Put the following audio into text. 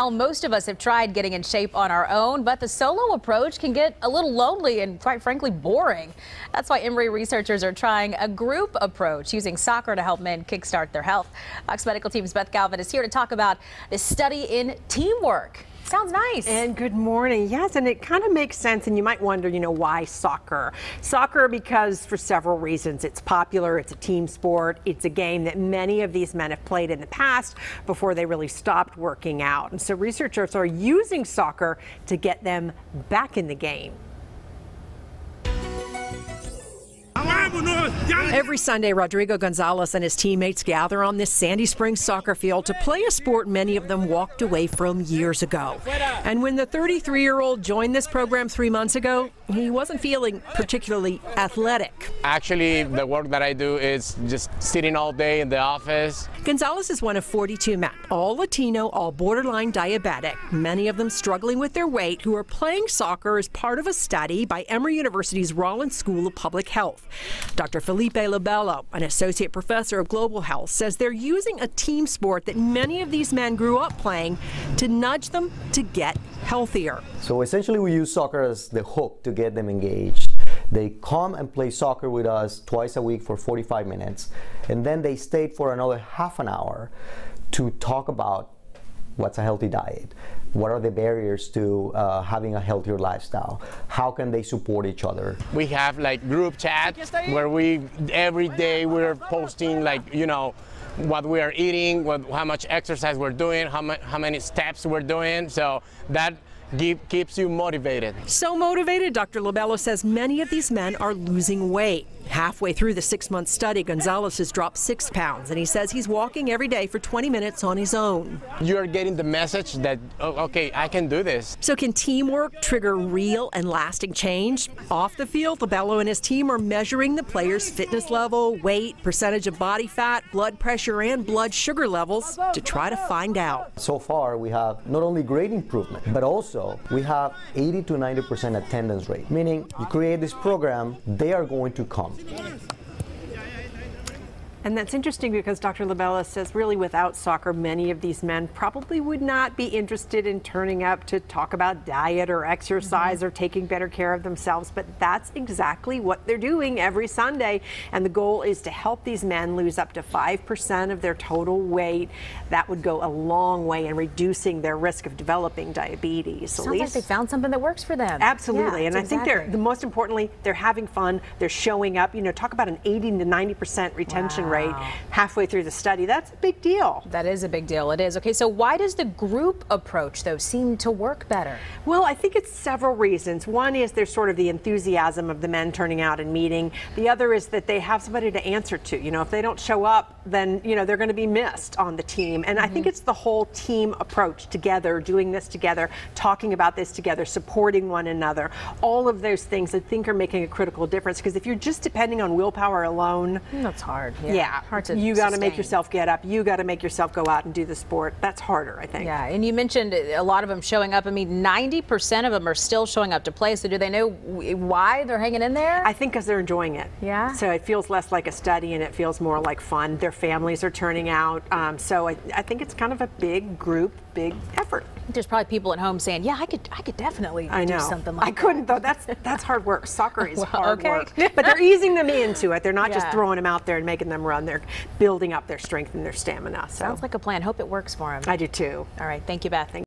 Most of us have tried getting in shape on our own, but the solo approach can get a little lonely and, quite frankly, boring. That's why Emory researchers are trying a group approach using soccer to help men kickstart their health. Fox Medical Team's Beth Galvin is here to talk about this study in teamwork. Sounds nice. And good morning. Yes, and it kind of makes sense. And you might wonder, why soccer? Soccer because for several reasons. It's popular, it's a team sport, it's a game that many of these men have played in the past before they really stopped working out. And so researchers are using soccer to get them back in the game. Every Sunday, Rodrigo Gonzalez and his teammates gather on this Sandy Springs soccer field to play a sport many of them walked away from years ago. And when the 33-year-old joined this program 3 months ago, he wasn't feeling particularly athletic. Actually, the work that I do is just sitting all day in the office. Gonzalez is one of 42 men, all Latino, all borderline diabetic, many of them struggling with their weight, who are playing soccer as part of a study by Emory University's Rollins School of Public Health. Dr. Felipe Lobello, an associate professor of global health, says they're using a team sport that many of these men grew up playing to nudge them to get healthier. So essentially we use soccer as the hook to get them engaged. They come and play soccer with us twice a week for 45 minutes, and then they stayed for another half an hour to talk about what's a healthy diet, what are the barriers to having a healthier lifestyle, how can they support each other. We have like group chats where every day we're posting what we are eating, how much exercise we're doing, how many steps we're doing, so that keeps you motivated. So motivated, Dr. Lobello says many of these men are losing weight. Halfway through the 6-month study, Gonzalez has dropped 6 pounds, and he says he's walking every day for 20 minutes on his own. You're getting the message that, okay, I can do this. So can teamwork trigger real and lasting change? Off the field, Lobello and his team are measuring the players' fitness level, weight, percentage of body fat, blood pressure, and blood sugar levels to try to find out. So far, we have not only great improvement, but also we have 80 to 90% attendance rate, meaning you create this program, they are going to come. And that's interesting because Dr. Lobello says really without soccer, many of these men probably would not be interested in turning up to talk about diet or exercise or taking better care of themselves. But that's exactly what they're doing every Sunday. And the goal is to help these men lose up to 5% of their total weight. That would go a long way in reducing their risk of developing diabetes. Sounds like they found something that works for them. Absolutely. Yeah, and I think the most importantly, they're having fun. They're showing up. Talk about an 80 to 90% retention rate halfway through the study. That's a big deal. That is a big deal. It is. Okay, so why does the group approach, though, seem to work better? Well, I think it's several reasons. One is there's sort of the enthusiasm of the men turning out and meeting. The other is that they have somebody to answer to. If they don't show up, then, they're going to be missed on the team. And I think it's the whole team approach together, doing this together, talking about this together, supporting one another. All of those things I think are making a critical difference, because if you're just depending on willpower alone, that's hard. Yeah. You got to make yourself get up. You got to make yourself go out and do the sport. That's harder, I think. Yeah, and you mentioned a lot of them showing up. I mean, 90% of them are still showing up to play. So do they know why they're hanging in there? I think because they're enjoying it. Yeah. So it feels less like a study and it feels more like fun. Their families are turning out. So I think it's kind of a big group, big effort. There's probably people at home saying, "Yeah, I could definitely do something like that." I couldn't though. That's hard work. Soccer is hard work. But they're easing them into it. They're not just throwing them out there and making them run. They're building up their strength and their stamina. So. Sounds like a plan. Hope it works for them. I do too. All right. Thank you, Beth.